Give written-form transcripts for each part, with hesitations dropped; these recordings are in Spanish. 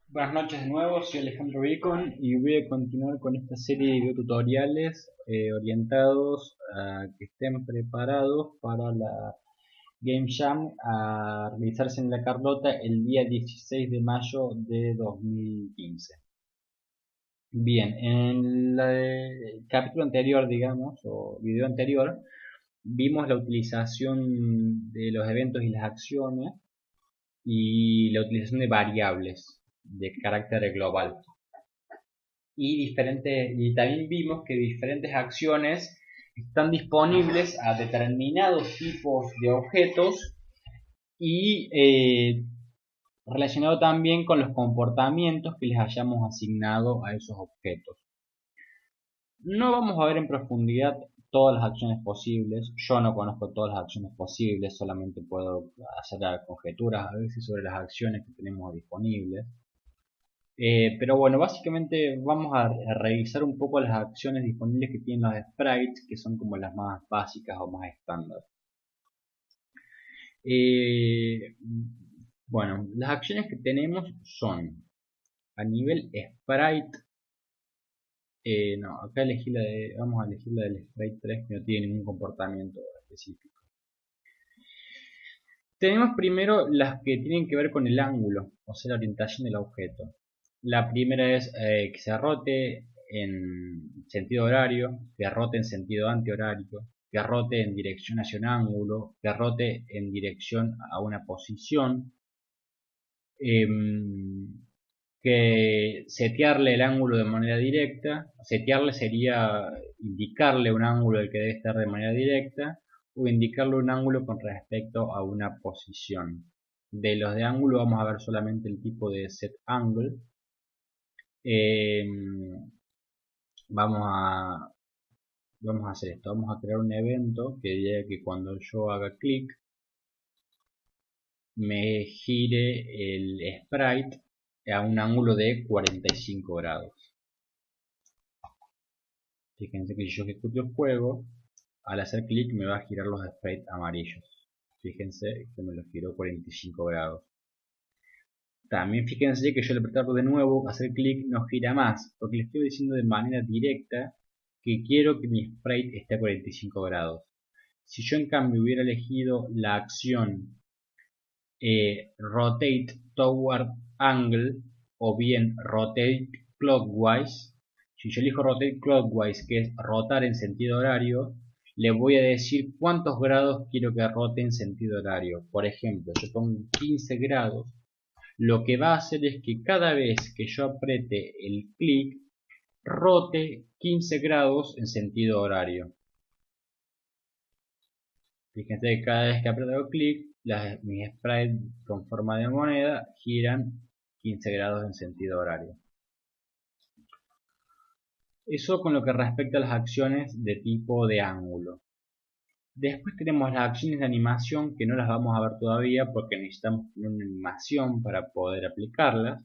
Buenas noches de nuevo, soy Alejandro Bacon y voy a continuar con esta serie de videotutoriales orientados a que estén preparados para la Game Jam a realizarse en La Carlota el día 16 de mayo de 2015. Bien, en el capítulo anterior, digamos, o video anterior, vimos la utilización de los eventos y las acciones y la utilización de variables de carácter global. Y también vimos que diferentes acciones están disponibles a determinados tipos de objetos y relacionado también con los comportamientos que les hayamos asignado a esos objetos. No vamos a ver en profundidad todas las acciones posibles. Yo no conozco todas las acciones posibles, solamente puedo hacer conjeturas a veces sobre las acciones que tenemos disponibles. Pero bueno, básicamente vamos a revisar un poco las acciones disponibles que tienen los sprites, que son como las más básicas o más estándar. Eh, bueno, las acciones que tenemos son a nivel sprite. No, acá vamos a elegir la del sprite 3 que no tiene ningún comportamiento específico. Tenemos primero las que tienen que ver con el ángulo, o sea, la orientación del objeto. La primera es que se rote en sentido horario, que rote en sentido antihorario, que rote en dirección hacia un ángulo, que rote en dirección a una posición, que setearle el ángulo de manera directa. Setearle sería indicarle un ángulo al que debe estar de manera directa o indicarle un ángulo con respecto a una posición. De los de ángulo vamos a ver solamente el tipo de set angle. Eh, vamos a vamos a hacer esto, vamos a crear un evento que diga que cuando yo haga clic me gire el sprite a un ángulo de 45 grados. Fíjense que si yo ejecuto el juego, al hacer clic me va a girar los sprites amarillos. Fíjense que me los giró 45 grados. También fíjense que yo al apretarlo de nuevo, hacer clic no gira más, porque le estoy diciendo de manera directa que quiero que mi sprite esté a 45 grados. Si yo en cambio hubiera elegido la acción rotate toward angle o bien rotate clockwise, si yo elijo rotate clockwise, que es rotar en sentido horario, le voy a decir cuántos grados quiero que rote en sentido horario. Por ejemplo, yo pongo 15 grados, lo que va a hacer es que cada vez que yo apriete el clic, rote 15 grados en sentido horario. Fíjense que cada vez que aprieto clic, mis sprites con forma de moneda giran 15 grados en sentido horario. Eso con lo que respecta a las acciones de tipo de ángulo. Después tenemos las acciones de animación que no las vamos a ver todavía porque necesitamos tener una animación para poder aplicarlas.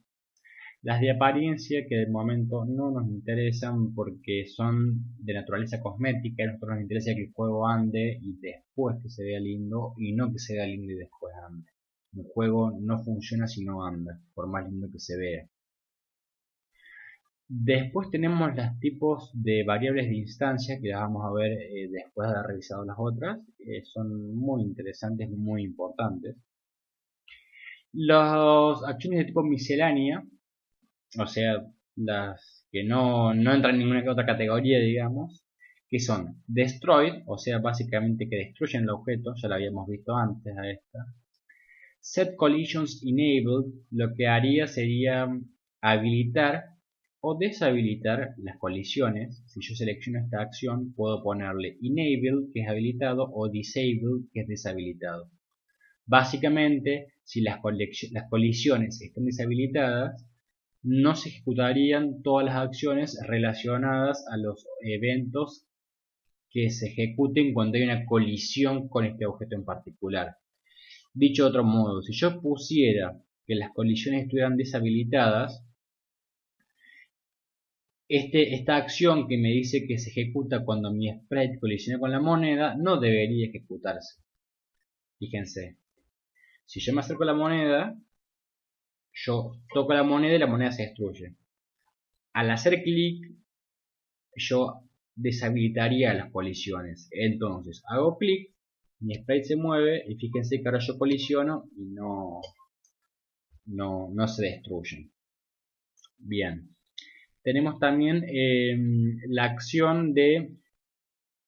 Las de apariencia que de momento no nos interesan porque son de naturaleza cosmética. A nosotros nos interesa que el juego ande y después que se vea lindo y no que se vea lindo y después ande. Un juego no funciona si no anda, por más lindo que se vea. Después tenemos los tipos de variables de instancia que las vamos a ver después de haber revisado las otras. Son muy interesantes, muy importantes. Las acciones de tipo miscelánea, o sea, las que no entran en ninguna otra categoría, digamos, que son destroyed, o sea, básicamente que destruyen el objeto, ya lo habíamos visto antes a esta. Set collisions enabled, lo que haría sería habilitar o deshabilitar las colisiones. Si yo selecciono esta acción, puedo ponerle enable, que es habilitado, o disable, que es deshabilitado. Básicamente, si las colisiones están deshabilitadas, no se ejecutarían todas las acciones relacionadas a los eventos que se ejecuten cuando hay una colisión con este objeto en particular. Dicho de otro modo, si yo pusiera que las colisiones estuvieran deshabilitadas, esta acción que me dice que se ejecuta cuando mi sprite colisiona con la moneda no debería ejecutarse. Fíjense, si yo me acerco a la moneda, yo toco la moneda y la moneda se destruye. Al hacer clic, yo deshabilitaría las colisiones. Entonces, hago clic, mi sprite se mueve y fíjense que ahora yo colisiono y no se destruyen. Bien. Tenemos también la acción de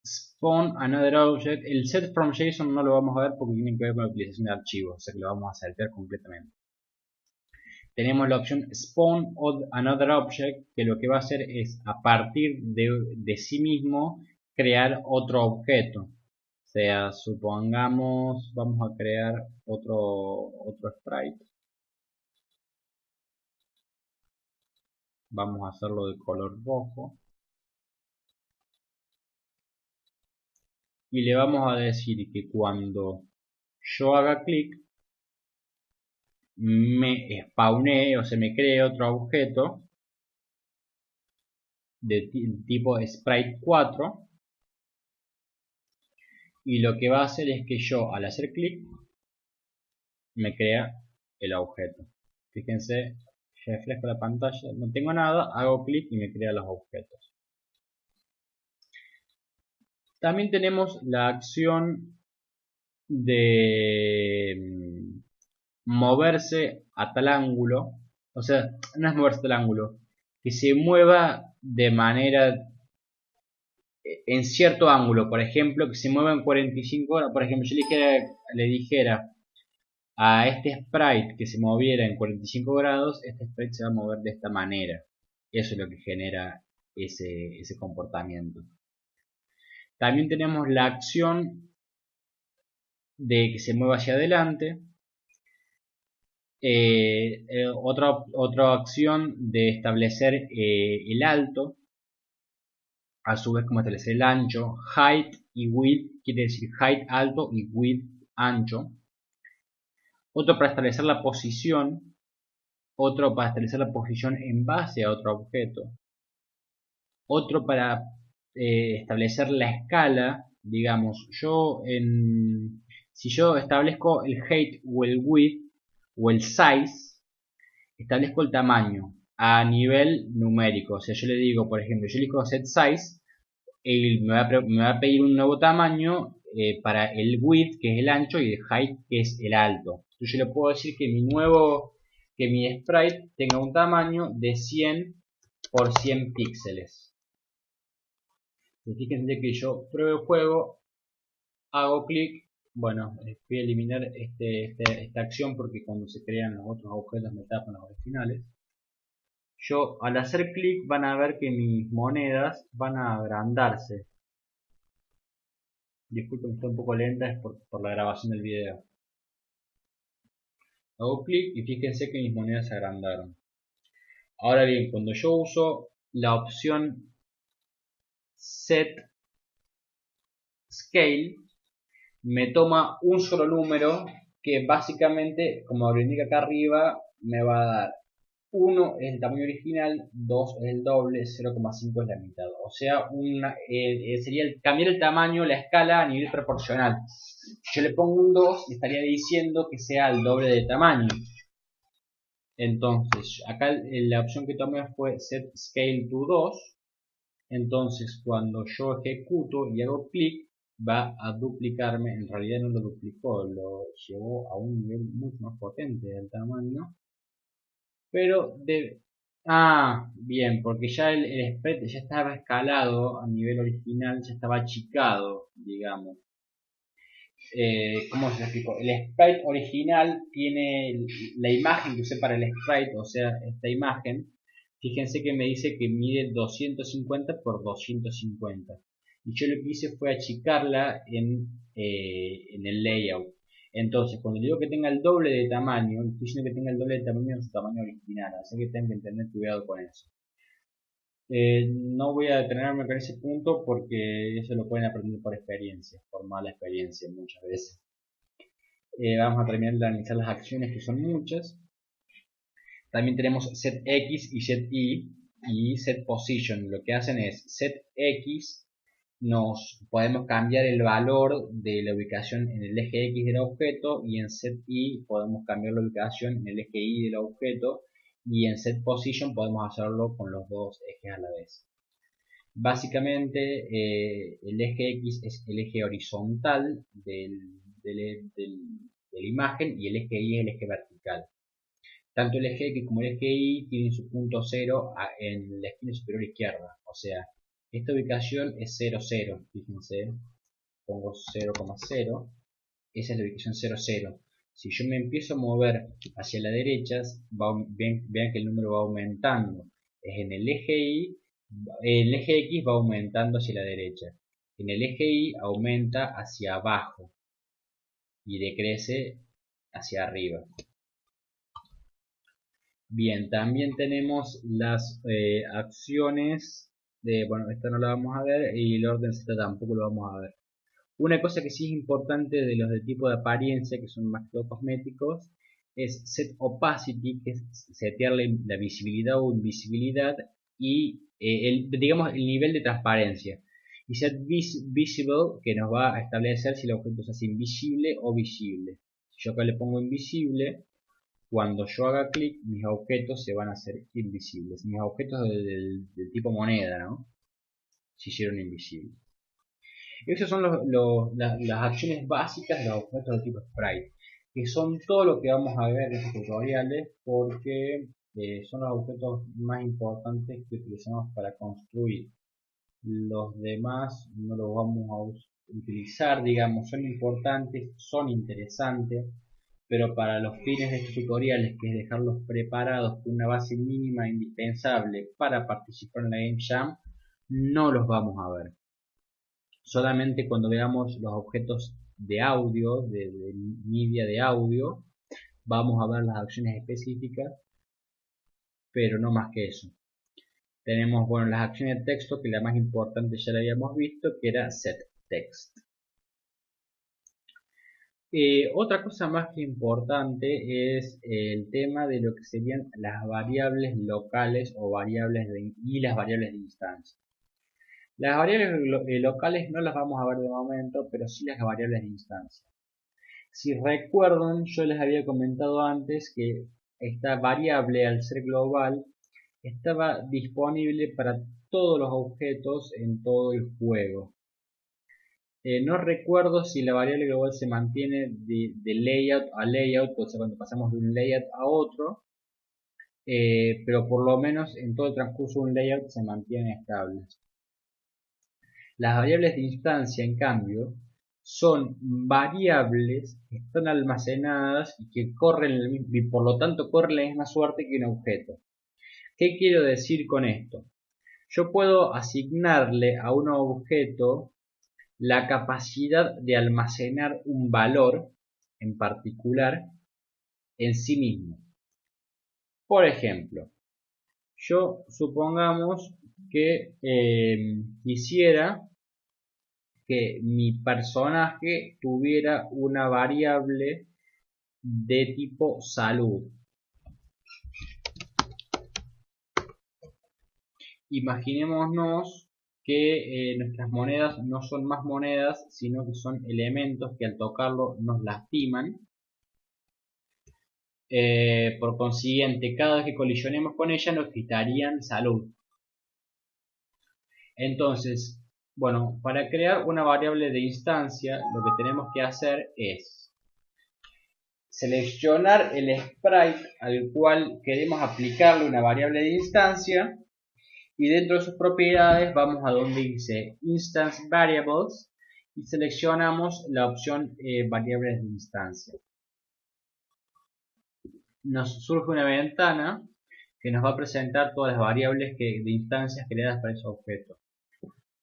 spawn another object. El set from JSON no lo vamos a ver porque tiene que ver con la utilización de archivos, o sea que lo vamos a saltear completamente. Tenemos la opción spawn another object, que lo que va a hacer es a partir de sí mismo crear otro objeto. O sea, supongamos, vamos a crear otro sprite. Vamos a hacerlo de color rojo. Y le vamos a decir que cuando yo haga clic, me spawnee, o sea, me cree otro objeto de tipo sprite 4. Y lo que va a hacer es que yo, al hacer clic, me crea el objeto. Fíjense, refresco la pantalla, no tengo nada, hago clic y me crea los objetos. También tenemos la acción de moverse a tal ángulo, o sea, no es moverse a tal ángulo, que se mueva de manera en cierto ángulo, por ejemplo, que se mueva en 45 grados, por ejemplo, yo le dijera a este sprite que se moviera en 45 grados, este sprite se va a mover de esta manera. Eso es lo que genera ese comportamiento. También tenemos la acción de que se mueva hacia adelante. Otra acción de establecer el alto. A su vez como establecer el ancho. Height y width, quiere decir height alto y width ancho. Otro para establecer la posición. Otro para establecer la posición en base a otro objeto. Otro para establecer la escala. Digamos, si yo establezco el height o el width o el size, establezco el tamaño a nivel numérico. O sea, yo le digo, por ejemplo, yo elijo set size y me va a pedir un nuevo tamaño para el width, que es el ancho, y el height, que es el alto. Entonces yo le puedo decir que mi sprite tenga un tamaño de 100 por 100 píxeles. Fíjense que yo pruebo el juego, hago clic. Bueno, voy a eliminar esta acción porque cuando se crean los otros objetos me tapan los originales. Yo al hacer clic van a ver que mis monedas van a agrandarse. Disculpen, está un poco lenta, es por la grabación del video. Hago clic y fíjense que mis monedas se agrandaron. Ahora bien, cuando yo uso la opción Set Scale, me toma un solo número que básicamente, como lo indica acá arriba, me va a dar 1 es el tamaño original, 2 es el doble, 0,5 es la mitad. O sea, sería cambiar el tamaño, la escala a nivel proporcional. Si yo le pongo un 2, le estaría diciendo que sea el doble de tamaño. Entonces, acá la opción que tomé fue Set Scale to 2. Entonces, cuando yo ejecuto y hago clic, va a duplicarme. En realidad no lo duplicó, lo llevó a un nivel mucho más potente del tamaño. Pero bien, porque ya el sprite ya estaba escalado a nivel original, ya estaba achicado, digamos. ¿Cómo se lo explico? El sprite original tiene la imagen que usé para el sprite, o sea, esta imagen. Fíjense que me dice que mide 250 por 250. Y yo lo que hice fue achicarla en el layout. Entonces, cuando digo que tenga el doble de tamaño, estoy diciendo que tenga el doble de tamaño de su tamaño original. Así que tengo que tener cuidado con eso. No voy a detenerme con ese punto porque eso lo pueden aprender por experiencia, por mala experiencia muchas veces. Vamos a terminar de analizar las acciones, que son muchas. También tenemos set X y set Y y set position. Lo que hacen es set X nos podemos cambiar el valor de la ubicación en el eje X del objeto, y en set Y podemos cambiar la ubicación en el eje Y del objeto, y en set position podemos hacerlo con los dos ejes a la vez. Básicamente el eje X es el eje horizontal de la imagen, y el eje Y es el eje vertical. Tanto el eje X como el eje Y tienen su punto 0 en la esquina superior izquierda. O sea, esta ubicación es 0, 0. Fíjense, pongo 0,0. Esa es la ubicación 0, 0. Si yo me empiezo a mover hacia la derecha, vean que el número va aumentando. Es en el eje Y, el eje X va aumentando hacia la derecha. En el eje Y aumenta hacia abajo y decrece hacia arriba. Bien, también tenemos las acciones de, bueno, esta no la vamos a ver, y el orden Z tampoco lo vamos a ver. Una cosa que sí es importante de los de tipo de apariencia, que son más que todo cosméticos, es set opacity, que es setearle la visibilidad o invisibilidad, y digamos el nivel de transparencia. Y set visible, que nos va a establecer si el objeto se hace invisible o visible. Si yo acá le pongo invisible, cuando yo haga clic, mis objetos se van a hacer invisibles. Mis objetos del tipo moneda, ¿no? Se hicieron invisibles. Esas son las acciones básicas de los objetos de tipo sprite, que son todo lo que vamos a ver en estos tutoriales, porque son los objetos más importantes que utilizamos para construir. Los demás no los vamos a utilizar, digamos, son importantes, son interesantes, pero para los fines de estos tutoriales, que es dejarlos preparados con una base mínima indispensable para participar en la Game Jam, no los vamos a ver. Solamente cuando veamos los objetos de audio, de media de audio, vamos a ver las acciones específicas, pero no más que eso. Tenemos, bueno, las acciones de texto, que la más importante ya la habíamos visto, que era setText. Otra cosa más que importante es el tema de lo que serían las variables locales o y las variables de instancia. Las variables locales no las vamos a ver de momento, pero sí las variables de instancia. Si recuerdan, yo les había comentado antes que esta variable, al ser global, estaba disponible para todos los objetos en todo el juego. No recuerdo si la variable global se mantiene de layout a layout, o sea, cuando pasamos de un layout a otro, pero por lo menos en todo el transcurso de un layout se mantiene estable. Las variables de instancia, en cambio, son variables que están almacenadas y que corren y por lo tanto corren la misma suerte que un objeto. ¿Qué quiero decir con esto? Yo puedo asignarle a un objeto la capacidad de almacenar un valor en particular en sí mismo. Por ejemplo, yo supongamos que quisiera que mi personaje tuviera una variable de tipo salud. Imaginémonos que nuestras monedas no son más monedas, sino que son elementos que al tocarlo nos lastiman. Por consiguiente, cada vez que colisionemos con ella nos quitarían salud. Entonces, bueno, para crear una variable de instancia, lo que tenemos que hacer es seleccionar el sprite al cual queremos aplicarle una variable de instancia, y dentro de sus propiedades vamos a donde dice Instance Variables y seleccionamos la opción variables de instancia. Nos surge una ventana que nos va a presentar todas las variables de instancias creadas para ese objeto.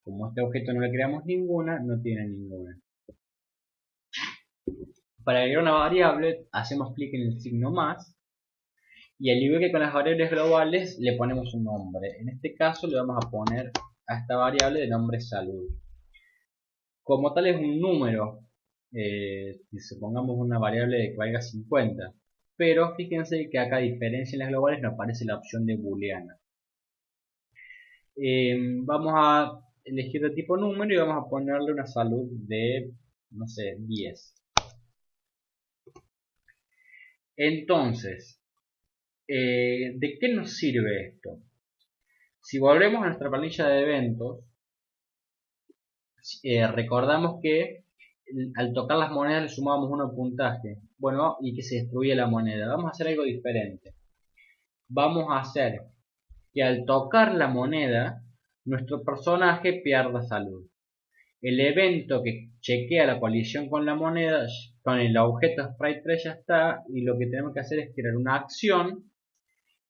Como a este objeto no le creamos ninguna, no tiene ninguna. Para agregar una variable, hacemos clic en el signo más, y al igual que con las variables globales, le ponemos un nombre. En este caso le vamos a poner a esta variable de nombre salud. Como tal es un número, si supongamos una variable de que valga 50. Pero fíjense que acá, a diferencia en las globales, nos aparece la opción de booleana. Vamos a elegir de tipo número y vamos a ponerle una salud de, no sé, 10. Entonces, ¿de qué nos sirve esto? Si volvemos a nuestra planilla de eventos, recordamos que al tocar las monedas le sumábamos uno puntaje. Bueno, y que se destruye la moneda. Vamos a hacer algo diferente. Vamos a hacer que al tocar la moneda, nuestro personaje pierda salud. El evento que chequea la colisión con la moneda, con el objeto Sprite 3 ya está, y lo que tenemos que hacer es crear una acción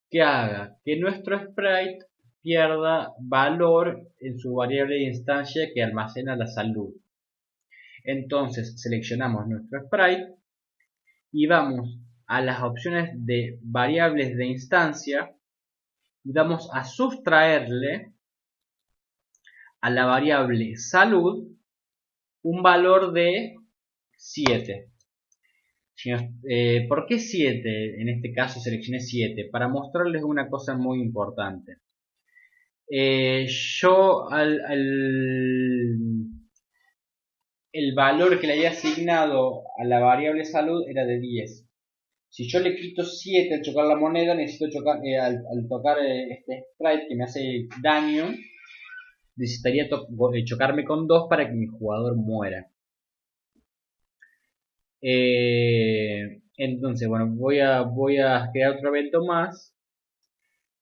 que haga que nuestro sprite pierda valor en su variable de instancia que almacena la salud. Entonces seleccionamos nuestro sprite y vamos a las opciones de variables de instancia y vamos a sustraerle a la variable salud un valor de 7. ¿Por qué 7? En este caso seleccioné 7 para mostrarles una cosa muy importante. Yo el valor que le había asignado a la variable salud era de 10. Si yo le quito 7 al chocar la moneda, necesito chocar, al tocar este sprite que me hace daño, necesitaría chocarme con 2 para que mi jugador muera. Entonces, bueno, voy a crear otro evento más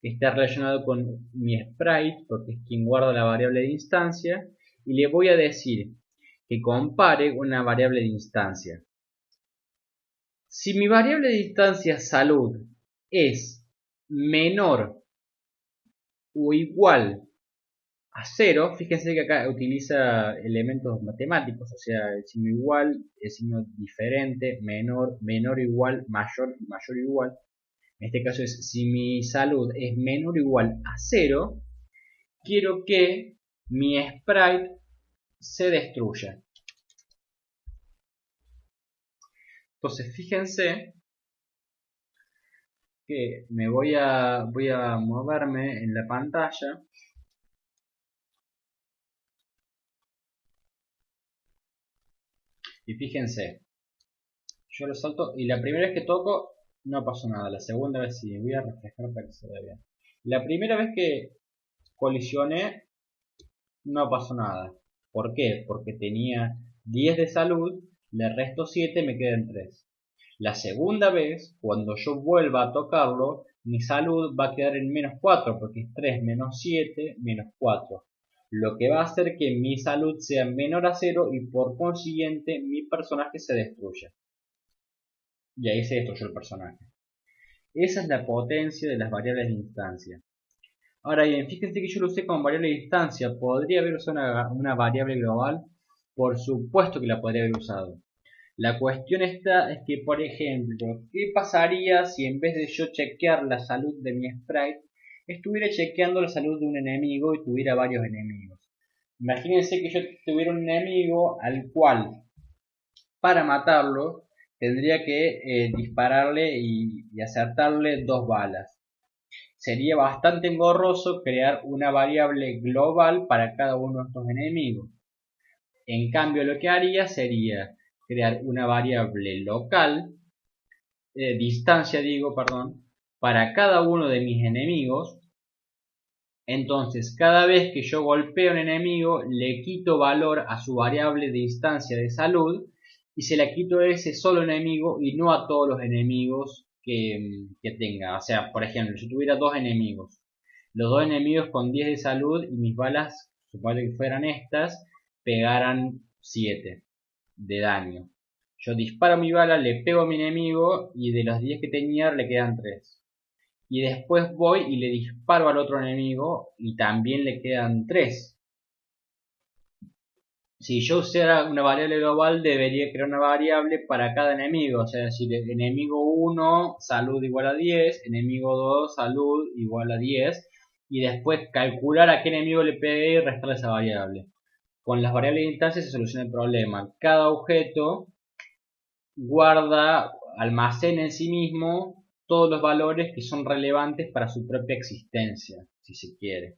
que está relacionado con mi sprite, porque es quien guarda la variable de instancia, y le voy a decir que compare una variable de instancia. Si mi variable de instancia salud es menor o igual a 0, fíjense que acá utiliza elementos matemáticos, o sea, el signo igual, el signo diferente, menor, menor igual, mayor, mayor igual. En este caso es si mi salud es menor o igual a 0, quiero que mi sprite se destruya. Entonces fíjense que me voy a moverme en la pantalla y fíjense, yo lo salto y la primera vez que toco no pasó nada, la segunda vez sí, voy a reflejar para que se vea bien. La primera vez que colisioné no pasó nada. ¿Por qué? Porque tenía 10 de salud, le resto 7, me quedan 3. La segunda vez, cuando yo vuelva a tocarlo, mi salud va a quedar en menos 4, porque es 3 menos 7 menos 4. Lo que va a hacer que mi salud sea menor a 0 y por consiguiente mi personaje se destruya. Y ahí se destruyó el personaje. Esa es la potencia de las variables de instancia. Ahora bien, fíjense que yo lo usé como variable de instancia. ¿Podría haber usado una variable global? Por supuesto que la podría haber usado. La cuestión está es que, por ejemplo, ¿qué pasaría si en vez de yo chequear la salud de mi sprite, estuviera chequeando la salud de un enemigo y tuviera varios enemigos? Imagínense que yo tuviera un enemigo al cual, para matarlo, tendría que dispararle y acertarle 2 balas. Sería bastante engorroso crear una variable global para cada uno de estos enemigos. En cambio, lo que haría sería crear una variable local, distancia digo, perdón, para cada uno de mis enemigos. Entonces, cada vez que yo golpeo a un enemigo, le quito valor a su variable de instancia de salud y se la quito a ese solo enemigo y no a todos los enemigos que tenga. O sea, por ejemplo, si tuviera 2 enemigos, los 2 enemigos con 10 de salud y mis balas, supongo que fueran estas, pegaran 7 de daño. Yo disparo mi bala, le pego a mi enemigo y de los 10 que tenía le quedan 3. Y después voy y le disparo al otro enemigo y también le quedan 3. Si yo usara una variable global, debería crear una variable para cada enemigo. O sea, decir, enemigo 1, salud igual a 10, enemigo 2, salud igual a 10. Y después calcular a qué enemigo le pegué y restar esa variable. Con las variables de instancia se soluciona el problema. Cada objeto guarda, almacena en sí mismo todos los valores que son relevantes para su propia existencia, si se quiere.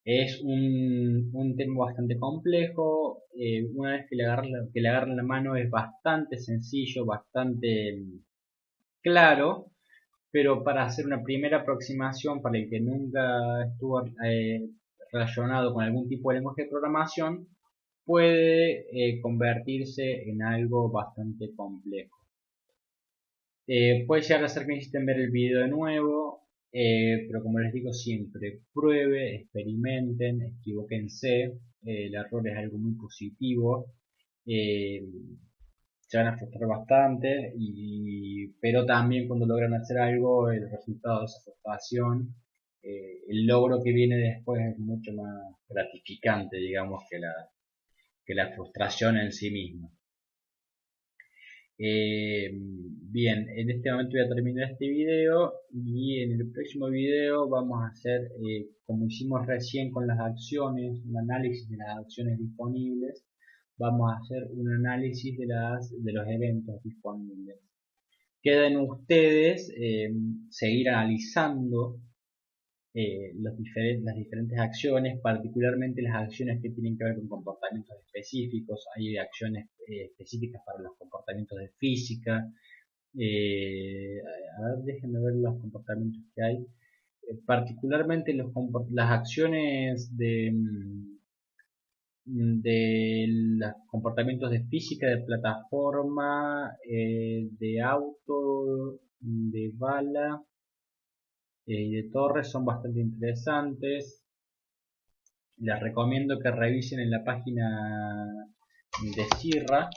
Es un tema bastante complejo. Una vez que le agarran la mano es bastante sencillo, bastante claro, pero para hacer una primera aproximación para el que nunca estuvo relacionado con algún tipo de lenguaje de programación, puede convertirse en algo bastante complejo. Puede llegar a ser que necesiten ver el video de nuevo, pero como les digo siempre, pruebe, experimenten, equivóquense, el error es algo muy positivo, eh, se van a frustrar bastante, pero también cuando logran hacer algo, el resultado de esa frustración, el logro que viene después es mucho más gratificante, digamos, que la frustración en sí misma. Bien, en este momento voy a terminar este video y en el próximo video vamos a hacer, como hicimos recién con las acciones, un análisis de las acciones disponibles, vamos a hacer un análisis de los eventos disponibles. Queda en ustedes seguir analizando las diferentes acciones, particularmente las acciones que tienen que ver con comportamientos específicos. Hay acciones específicas para los comportamientos de física. A ver, déjenme ver los comportamientos que hay. Particularmente las acciones de los comportamientos de física, de plataforma, de auto, de bala y de torre son bastante interesantes. Les recomiendo que revisen en la página de Sierra.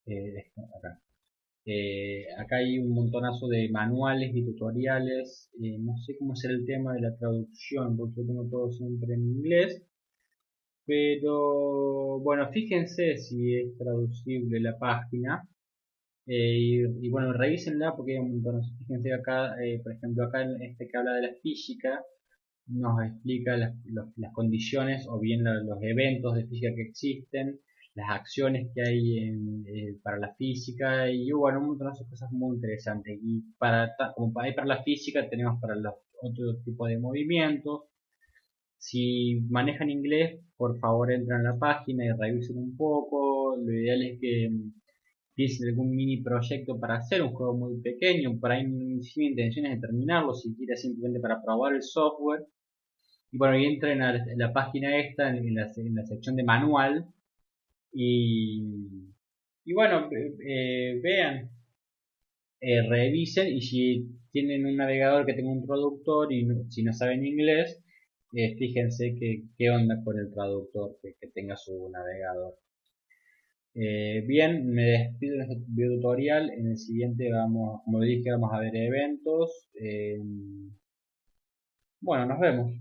Acá. Acá hay un montonazo de manuales y tutoriales. No sé cómo será el tema de la traducción, porque yo tengo todo siempre en inglés. Pero bueno, fíjense si es traducible la página. Y bueno, revísenla porque hay un montonazo. Fíjense acá, por ejemplo, acá en este que habla de la física, nos explica las condiciones o bien los eventos de física que existen, las acciones que hay para la física y bueno, un montón de cosas muy interesantes. Y como hay para la física, tenemos para los otros tipos de movimientos. Si manejan inglés, por favor entren a la página y revisen un poco. Lo ideal es que piensen algún mini proyecto para hacer un juego muy pequeño, por ahí sin intenciones de terminarlo, siquiera simplemente para probar el software. Y bueno, y entren a la página esta en la sección de manual y bueno, vean, revisen y si tienen un navegador que tenga un traductor y si no saben inglés, fíjense qué onda con el traductor que tenga su navegador. Bien, me despido de este video tutorial. En el siguiente vamos, como dije, vamos a ver eventos. Bueno, nos vemos.